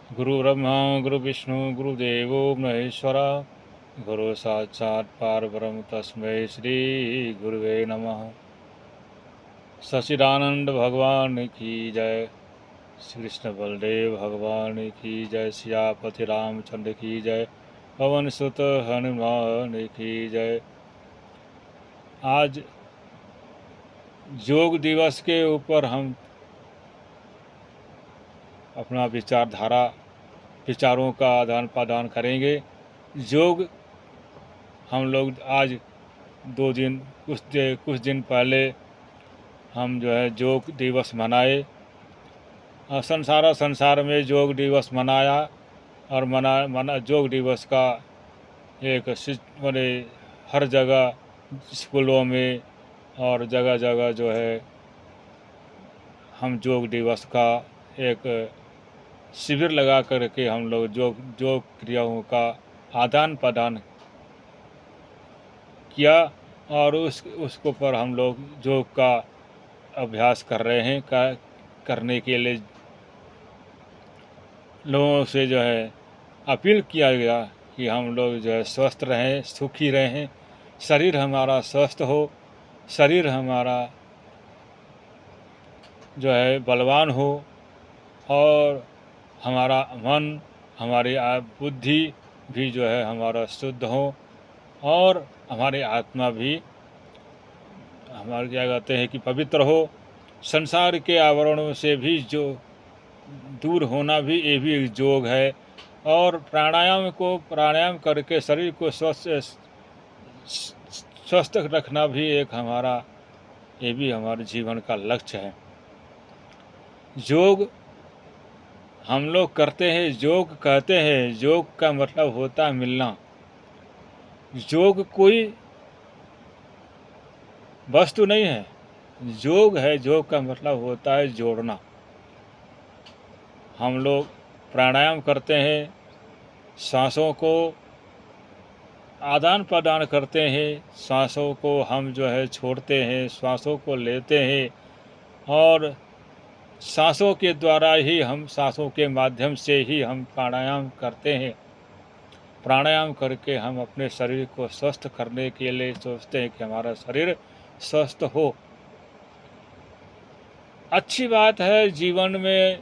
गुरु ब्रह्मा गुरु विष्णु गुरुदेवो महेश्वरा गुरु साक्षात् परब्रह्म तस्मै श्री गुरुवे नमः। सच्चिदानंद भगवान की जय। श्री कृष्ण बलदेव भगवान की जय। सियापति रामचंद्र की जय। पवन सुत हनुमान की जय। आज योग दिवस के ऊपर हम अपना विचारों का आदान प्रदान करेंगे। योग हम लोग आज कुछ दिन पहले हम जो है योग दिवस मनाए और संसार में योग दिवस मनाया और मना योग दिवस का एक मैंने हर जगह स्कूलों में और जगह जगह जो है हम योग दिवस का एक शिविर लगा करके हम लोग योग क्रियाओं का आदान प्रदान किया और उसको पर हम लोग योग का अभ्यास कर रहे हैं। करने के लिए लोगों से जो है अपील किया गया कि हम लोग जो है स्वस्थ रहें, सुखी रहें, शरीर हमारा स्वस्थ हो, शरीर हमारा जो है बलवान हो और हमारा मन, हमारी बुद्धि भी जो है हमारा शुद्ध हो और हमारी आत्मा भी हमारे क्या कहते हैं कि पवित्र हो। संसार के आवरणों से भी जो दूर होना भी ये भी एक योग है। और प्राणायाम करके शरीर को स्वस्थ रखना भी एक ये भी हमारे जीवन का लक्ष्य है। योग हम लोग करते हैं, योग कहते हैं, योग का मतलब होता है मिलना। योग कोई वस्तु नहीं है, योग है। योग का मतलब होता है जोड़ना। हम लोग प्राणायाम करते हैं, सांसों को आदान प्रदान करते हैं, सांसों को हम जो है छोड़ते हैं, सांसों को लेते हैं और सांसों के द्वारा ही सांसों के माध्यम से ही हम प्राणायाम करते हैं। प्राणायाम करके हम अपने शरीर को स्वस्थ करने के लिए सोचते हैं कि हमारा शरीर स्वस्थ हो। अच्छी बात है जीवन में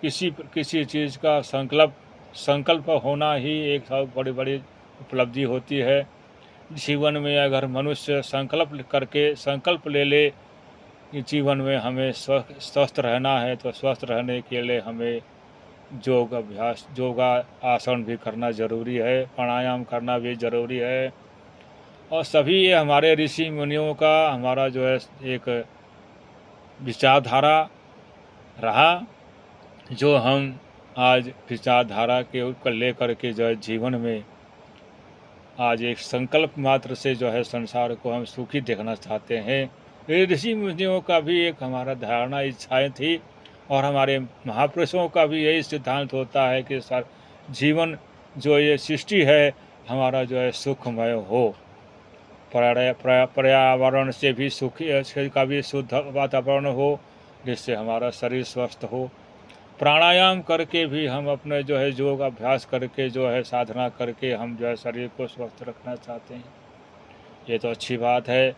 किसी चीज़ का संकल्प होना ही एक बहुत बड़ी उपलब्धि होती है। जीवन में अगर मनुष्य संकल्प ले ले कि जीवन में हमें स्वस्थ रहना है तो स्वस्थ रहने के लिए हमें योगा आसन भी करना ज़रूरी है, प्राणायाम करना भी ज़रूरी है। और सभी ये हमारे ऋषि मुनियों का हमारा जो है एक विचारधारा रहा, जो हम आज विचारधारा के ऊपर लेकर के जो है जीवन में आज एक संकल्प मात्र से जो है संसार को हम सुखी देखना चाहते हैं। ये ऋषि मुनियों का भी एक हमारा धारणा इच्छाएं थी और हमारे महापुरुषों का भी यही सिद्धांत होता है कि सर जीवन जो ये सृष्टि है हमारा जो है सुखमय हो, पर्यावरण से भी सुखी का भी शुद्ध वातावरण हो, जिससे हमारा शरीर स्वस्थ हो। प्राणायाम करके भी हम अपने जो है योग अभ्यास करके जो है साधना करके हम जो है शरीर को स्वस्थ रखना चाहते हैं। ये तो अच्छी बात है।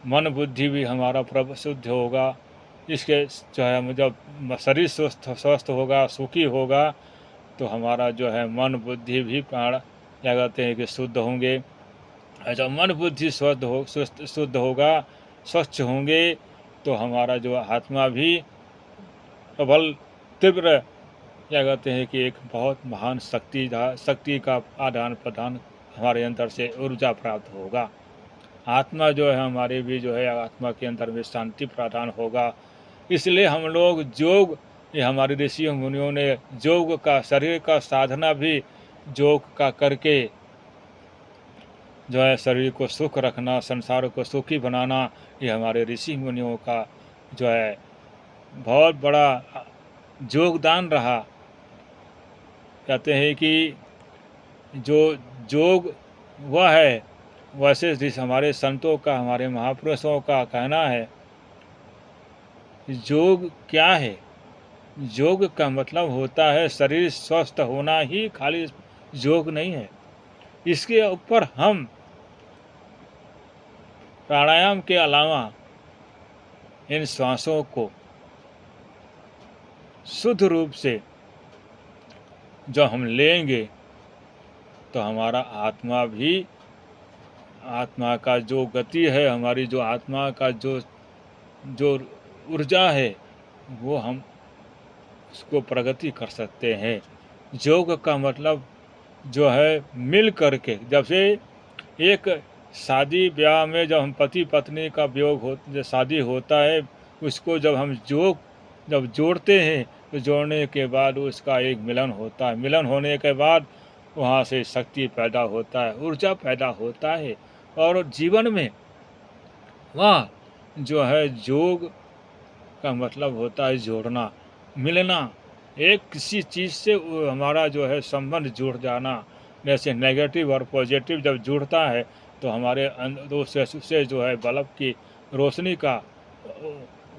मन बुद्धि भी हमारा प्रभ शुद्ध होगा। इसके जो है जब शरीर स्वस्थ होगा, सुखी होगा, तो हमारा जो है मन बुद्धि भी प्राण क्या कहते हैं कि शुद्ध होंगे। जब मन बुद्धि शुद्ध होगा, स्वच्छ होंगे, तो हमारा जो आत्मा भी प्रबल तीव्र क्या कहते हैं कि एक बहुत महान शक्ति का आदान प्रदान हमारे अंदर से ऊर्जा प्राप्त होगा। आत्मा जो है हमारे भी जो है आत्मा के अंदर में शांति प्रदान होगा। इसलिए हम लोग योग, ये हमारे ऋषियों मुनियों ने योग का, शरीर का साधना भी योग का करके जो है शरीर को सुख रखना, संसार को सुखी बनाना, ये हमारे ऋषि मुनियों का जो है बहुत बड़ा योगदान रहा। कहते हैं कि जो योग वह है, वैसे हमारे संतों का, हमारे महापुरुषों का कहना है योग क्या है। योग का मतलब होता है शरीर स्वस्थ होना ही, खाली योग नहीं है। इसके ऊपर हम प्राणायाम के अलावा इन श्वासों को शुद्ध रूप से जब हम लेंगे तो हमारा आत्मा का जो गति है, हमारी जो आत्मा का जो जो ऊर्जा है, वो हम उसको प्रगति कर सकते हैं। योग का मतलब जो है मिल करके, जब से एक शादी ब्याह में जब हम पति पत्नी का वियोग हो, जब शादी होता है, उसको जब हम जब जोड़ते हैं तो जोड़ने के बाद उसका एक मिलन होता है। मिलन होने के बाद वहाँ से शक्ति पैदा होता है, ऊर्जा पैदा होता है। और जीवन में वह जो है योग का मतलब होता है जोड़ना, मिलना, एक किसी चीज़ से वो हमारा जो है संबंध जुड़ जाना। जैसे नेगेटिव और पॉजिटिव जब जुड़ता है तो हमारे उससे जो है बल्ब की रोशनी का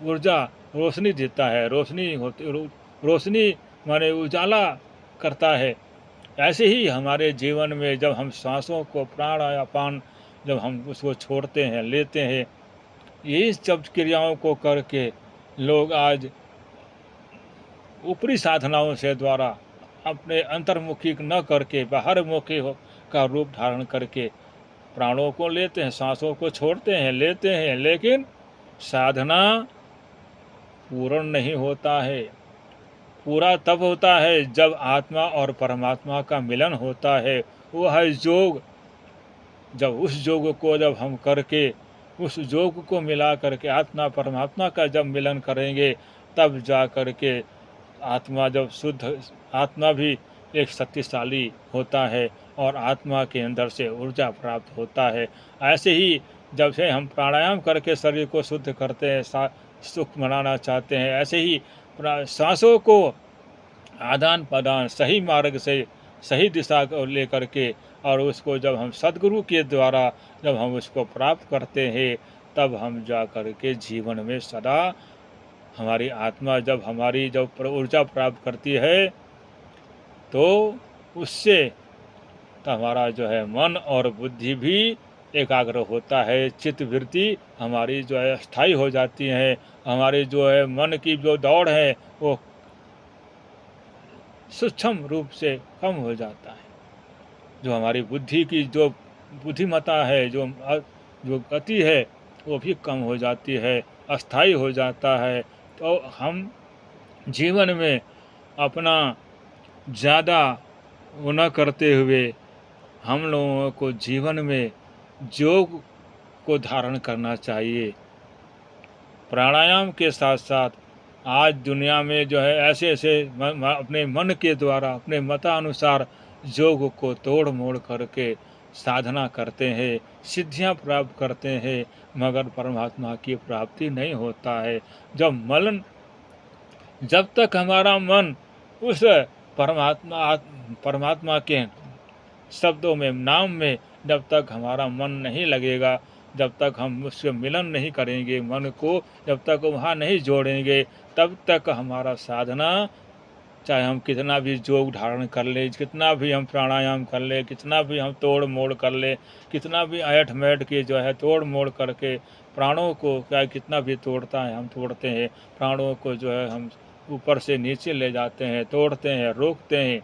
ऊर्जा रोशनी देता है, रोशनी माने उजाला करता है। ऐसे ही हमारे जीवन में जब हम सांसों को प्राण या अपान जब हम उसको छोड़ते हैं, लेते हैं, यही सब क्रियाओं को करके लोग आज ऊपरी साधनाओं से द्वारा अपने अंतर्मुखी न करके बाहरमुखी का रूप धारण करके प्राणों को लेते हैं, सांसों को छोड़ते हैं, लेते हैं, लेकिन साधना पूर्ण नहीं होता है। पूरा तब होता है जब आत्मा और परमात्मा का मिलन होता है, वो है योग। जब उस योग को जब हम करके उस योग को मिला करके आत्मा परमात्मा का जब मिलन करेंगे, तब जा करके आत्मा जब शुद्ध, आत्मा भी एक शक्तिशाली होता है और आत्मा के अंदर से ऊर्जा प्राप्त होता है। ऐसे ही जब से हम प्राणायाम करके शरीर को शुद्ध करते हैं, सुख मनाना चाहते हैं, ऐसे ही सांसों को आदान प्रदान सही मार्ग से सही दिशा को लेकर के और उसको जब हम सद्गुरु के द्वारा जब हम उसको प्राप्त करते हैं, तब हम जा कर के जीवन में सदा हमारी आत्मा जब ऊर्जा प्राप्त करती है, तो उससे तो हमारा जो है मन और बुद्धि भी एकाग्र होता है, चित्त वृत्ति हमारी जो है स्थायी हो जाती है। हमारी जो है मन की जो दौड़ है वो सूक्ष्म रूप से कम हो जाता है। जो हमारी बुद्धि की जो बुद्धिमत्ता है, जो गति है, वो भी कम हो जाती है, अस्थायी हो जाता है। तो हम जीवन में अपना ज़्यादा वो न करते हुए हम लोगों को जीवन में योग को धारण करना चाहिए। प्राणायाम के साथ साथ आज दुनिया में जो है ऐसे अपने मन के द्वारा अपने मतानुसार योग को तोड़ मोड़ करके साधना करते हैं, सिद्धियां प्राप्त करते हैं, मगर परमात्मा की प्राप्ति नहीं होता है। जब तक हमारा मन उस परमात्मा के शब्दों में, नाम में जब तक हमारा मन नहीं लगेगा, जब तक हम उससे मिलन नहीं करेंगे, मन को जब तक वहाँ नहीं जोड़ेंगे, तब तक हमारा साधना, चाहे हम कितना भी योग धारण कर ले, कितना भी हम प्राणायाम कर ले, कितना भी हम तोड़ मोड़ कर ले, कितना भी ऐठ मैठ के जो है तोड़ मोड़ करके प्राणों को क्या कितना भी तोड़ता है, हम तोड़ते हैं प्राणों को, जो है हम ऊपर से नीचे ले जाते हैं, तोड़ते हैं, रोकते हैं,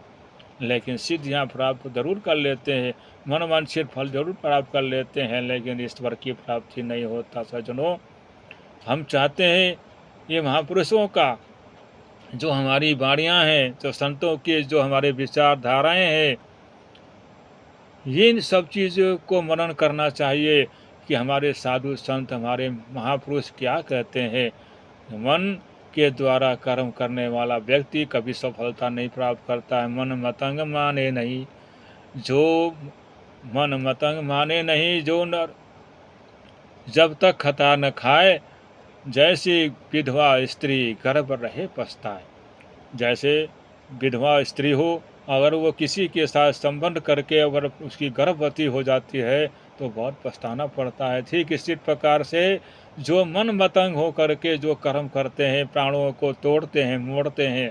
लेकिन सिद्धियाँ प्राप्त जरूर कर लेते हैं, मनवांछित फल जरूर प्राप्त कर लेते हैं, लेकिन ईश्वर की प्राप्ति नहीं होता। सज्जनों, हम चाहते हैं ये महापुरुषों का जो हमारी वाणियाँ हैं, जो संतों के जो हमारे विचारधाराएँ हैं, इन सब चीज़ों को मनन करना चाहिए कि हमारे साधु संत, हमारे महापुरुष क्या कहते हैं। मन के द्वारा कर्म करने वाला व्यक्ति कभी सफलता नहीं प्राप्त करता है। मन मतंग माने नहीं, जो नर जब तक खता न खाए, जैसी विधवा स्त्री गर्भ रहे पछताए। जैसे विधवा स्त्री हो, अगर वो किसी के साथ संबंध करके अगर उसकी गर्भवती हो जाती है तो बहुत पछताना पड़ता है। ठीक इसी प्रकार से जो मन मतंग हो करके जो कर्म करते हैं, प्राणों को तोड़ते हैं, मोड़ते हैं।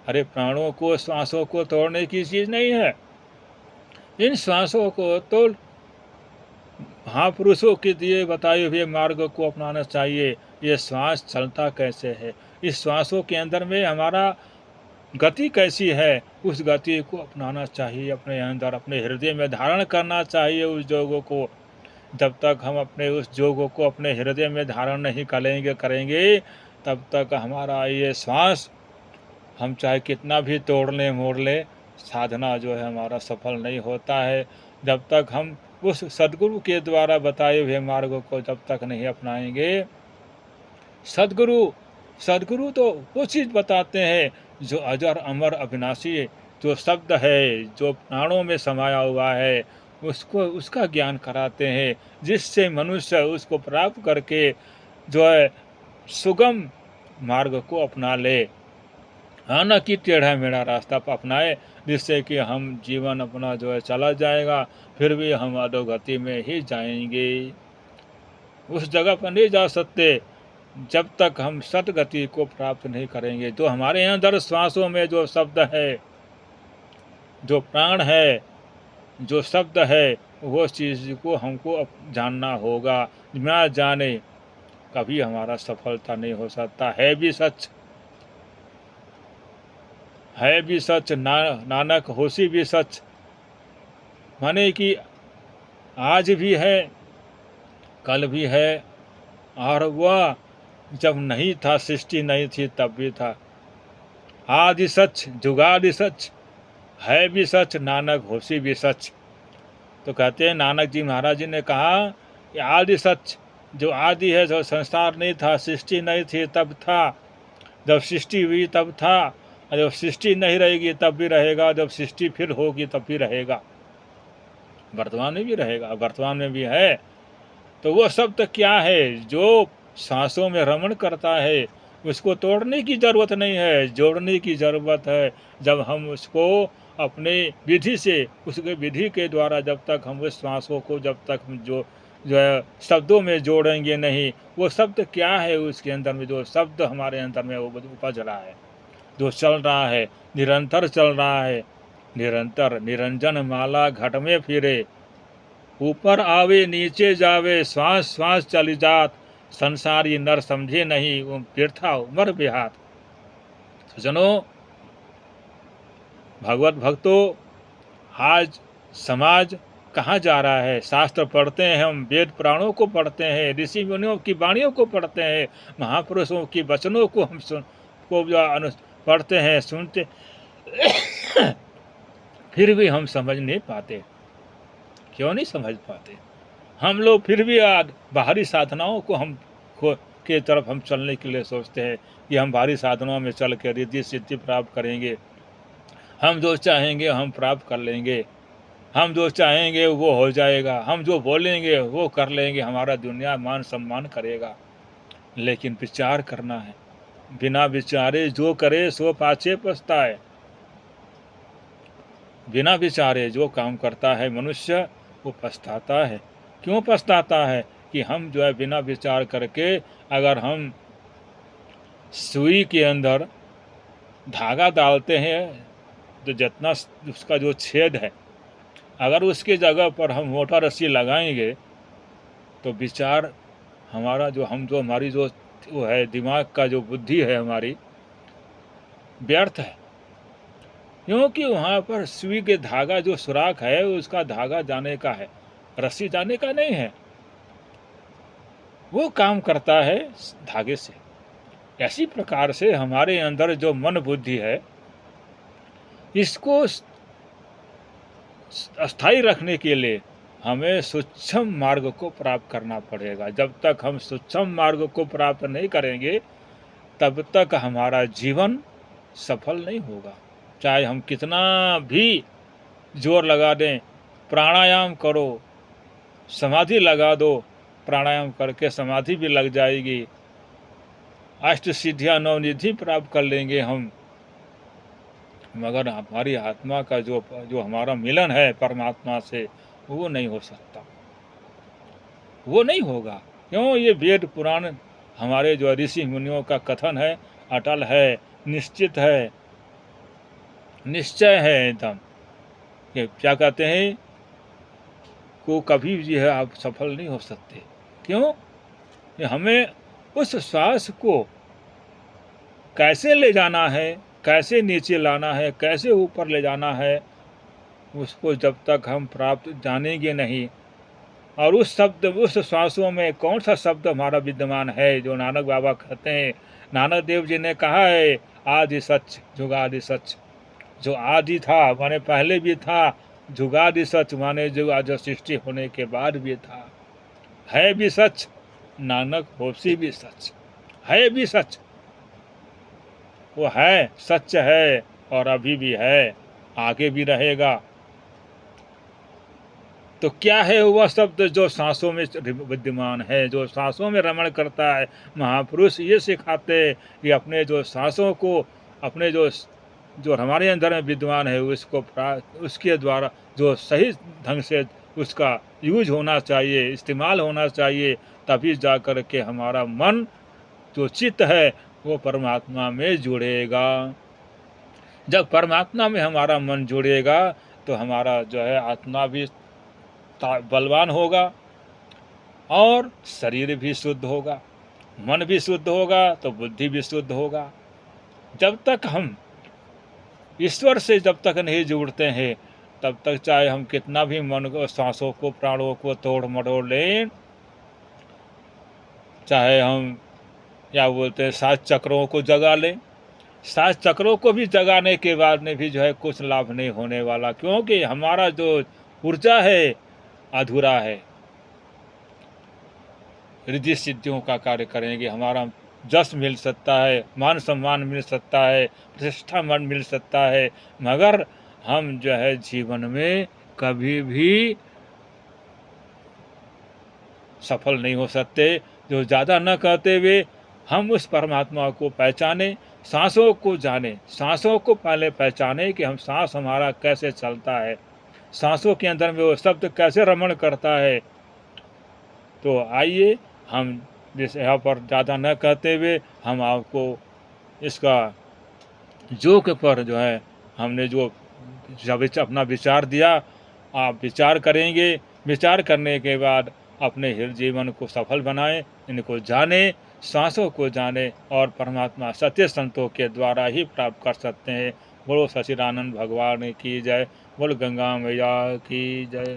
अरे प्राणों को, श्वासों को तोड़ने की चीज़ नहीं है। इन श्वासों को तो महापुरुषों के दिए बताए हुए मार्ग को अपनाना चाहिए। ये श्वास चलता कैसे है, इस श्वासों के अंदर में हमारा गति कैसी है, उस गति को अपनाना चाहिए, अपने अंदर अपने हृदय में धारण करना चाहिए उस योगों को। जब तक हम अपने उस योगों को अपने हृदय में धारण नहीं करेंगे तब तक हमारा ये श्वास, हम चाहे कितना भी तोड़ लें मोड़ लें, साधना जो है हमारा सफल नहीं होता है। जब तक हम उस सद्गुरु के द्वारा बताए हुए मार्गों को जब तक नहीं अपनाएंगे। सद्गुरु सद्गुरु तो वो चीज़ बताते हैं जो अजर अमर अविनाशी, जो शब्द है, जो प्राणों में समाया हुआ है, उसको उसका ज्ञान कराते हैं, जिससे मनुष्य उसको प्राप्त करके जो है सुगम मार्ग को अपना ले। हाँ, न कि टेढ़ा मेढ़ा रास्ता अपनाए, जिससे कि हम जीवन अपना जो है चला जाएगा, फिर भी हम अधोगति में ही जाएंगे। उस जगह पर नहीं जा सकते जब तक हम सतगति को प्राप्त नहीं करेंगे। जो हमारे अंदर श्वासों में जो शब्द है, जो प्राण है, जो शब्द है, वो चीज़ को हमको जानना होगा। बिना जाने कभी हमारा सफलता नहीं हो सकता। है भी सच, है भी सच, नानक होशी भी सच, माने कि आज भी है, कल भी है, और वह जब नहीं था, सृष्टि नहीं थी, तब भी था। आदि सच, जुगादि सच, है भी सच, नानक होशी भी सच। तो कहते हैं, नानक जी महाराज जी ने कहा कि आदि सच, जो आदि है, जो संसार नहीं था, सृष्टि नहीं थी, तब था। जब सृष्टि हुई तब था, और जब सृष्टि नहीं रहेगी तब भी रहेगा, जब सृष्टि फिर होगी तब भी रहेगा। वर्तमान में भी रहेगा, वर्तमान में भी है। तो वो शब्द क्या है? जो सांसों में रमण करता है, उसको तोड़ने की जरूरत नहीं है, जोड़ने की जरूरत है। जब हम उसको अपने विधि से, उसके विधि के द्वारा जब तक हम उस श्वासों को जब तक हम जो है शब्दों में जोड़ेंगे नहीं, वो शब्द क्या है उसके अंदर में, जो शब्द हमारे अंदर में वो उपज रहा है, जो चल रहा है, निरंतर चल रहा है, निरंतर निरंजन माला घट में फिरे, ऊपर आवे नीचे जावे, श्वास श्वास चली जात, संसारी नर समझे नहीं, वो तीर्था उमर बेहात। सजनों, भगवत भक्तों, आज समाज कहाँ जा रहा है? शास्त्र पढ़ते हैं हम, वेद पुराणों को पढ़ते हैं, ऋषि मुनियों की वाणियों को पढ़ते हैं, महापुरुषों की वचनों को हम पढ़ते हैं, सुनते फिर भी हम समझ नहीं पाते। क्यों नहीं समझ पाते? हम लोग फिर भी आज बाहरी साधनाओं को हम के तरफ हम चलने के लिए सोचते हैं कि हम बाहरी साधनाओं में चल कर रिद्धि सिद्धि प्राप्त करेंगे, हम जो चाहेंगे हम प्राप्त कर लेंगे, हम जो चाहेंगे वो हो जाएगा, हम जो बोलेंगे वो कर लेंगे, हमारा दुनिया मान सम्मान करेगा। लेकिन विचार करना है, बिना विचारे जो करे सो पाछे पछताए। बिना विचारे जो काम करता है मनुष्य, वो पछताता है। क्यों पछताता है? कि हम जो है बिना विचार करके, अगर हम सुई के अंदर धागा डालते हैं तो जितना उसका जो छेद है, अगर उसके जगह पर हम मोटा रस्सी लगाएंगे तो विचार हमारा जो हमारी जो वो है, दिमाग का जो बुद्धि है हमारी, व्यर्थ है। क्योंकि वहाँ पर सुई के धागा जो सुराख है, उसका धागा जाने का है, रस्सी जाने का नहीं है। वो काम करता है धागे से। ऐसी प्रकार से हमारे अंदर जो मन बुद्धि है, इसको अस्थायी रखने के लिए हमें सूक्ष्म मार्ग को प्राप्त करना पड़ेगा। जब तक हम सूक्ष्म मार्ग को प्राप्त नहीं करेंगे, तब तक हमारा जीवन सफल नहीं होगा। चाहे हम कितना भी जोर लगा दें, प्राणायाम करो, समाधि लगा दो, प्राणायाम करके समाधि भी लग जाएगी, अष्ट सिद्धियाँ नवनिधि प्राप्त कर लेंगे हम, मगर हमारी आत्मा का जो हमारा मिलन है परमात्मा से, वो नहीं हो सकता, वो नहीं होगा। क्यों? ये वेद पुराण हमारे जो ऋषि मुनियों का कथन है, अटल है, निश्चित है, निश्चय है एकदम, कि क्या कहते हैं, को कभी भी जो है आप सफल नहीं हो सकते। क्यों? कि हमें उस श्वास को कैसे ले जाना है, कैसे नीचे लाना है, कैसे ऊपर ले जाना है, उसको जब तक हम प्राप्त जानेंगे नहीं। और उस शब्द, उस श्वासों में कौन सा शब्द हमारा विद्यमान है, जो नानक बाबा कहते हैं, नानक देव जी ने कहा है, आदि सच जुगादि सच। जो आदि था माने पहले भी था, जुगादि सच माने जो सृष्टि होने के बाद भी था, है भी सच, नानक होशी भी सच, है भी सच, वो है, सच है, और अभी भी है, आगे भी रहेगा। तो क्या है वह शब्द जो सांसों में विद्यमान है, जो सांसों में रमण करता है? महापुरुष ये सिखाते हैं कि अपने जो सांसों को, अपने जो जो हमारे अंदर में विद्यमान है, उसको उसके द्वारा जो सही ढंग से उसका यूज होना चाहिए, इस्तेमाल होना चाहिए, तभी जा कर के हमारा मन जो चित्त है वो परमात्मा में जुड़ेगा। जब परमात्मा में हमारा मन जुड़ेगा तो हमारा जो है आत्मा भी बलवान होगा, और शरीर भी शुद्ध होगा, मन भी शुद्ध होगा, तो बुद्धि भी शुद्ध होगा। जब तक हम ईश्वर से जब तक नहीं जुड़ते हैं, तब तक चाहे हम कितना भी मन को, सांसों को, प्राणों को तोड़ मरोड़ लें, चाहे हम क्या बोलते हैं 7 चक्रों को जगा लें, 7 चक्रों को भी जगाने के बाद में भी जो है कुछ लाभ नहीं होने वाला, क्योंकि हमारा जो ऊर्जा है अधूरा है। रिद्धि सिद्धियों का कार्य करेंगे, हमारा जस मिल सकता है, मान सम्मान मिल सकता है, प्रतिष्ठा मन मिल सकता है, मगर हम जो है जीवन में कभी भी सफल नहीं हो सकते। जो ज़्यादा न कहते हुए हम उस परमात्मा को पहचाने, सांसों को जाने, सांसों को पहले पहचाने कि हम सांस हमारा कैसे चलता है, सांसों के अंदर में वो शब्द कैसे रमण करता है। तो आइए हम जिस यहाँ पर ज़्यादा न कहते हुए हम आपको इसका जोक पर जो है हमने जो जब अपना विचार दिया, आप विचार करेंगे, विचार करने के बाद अपने जीवन को सफल बनाएं, इनको जाने, सांसों को जाने, और परमात्मा सत्य संतों के द्वारा ही प्राप्त कर सकते हैं। बोलो सच्चिदानंद भगवान की जय, बोलो गंगा मैया की जय।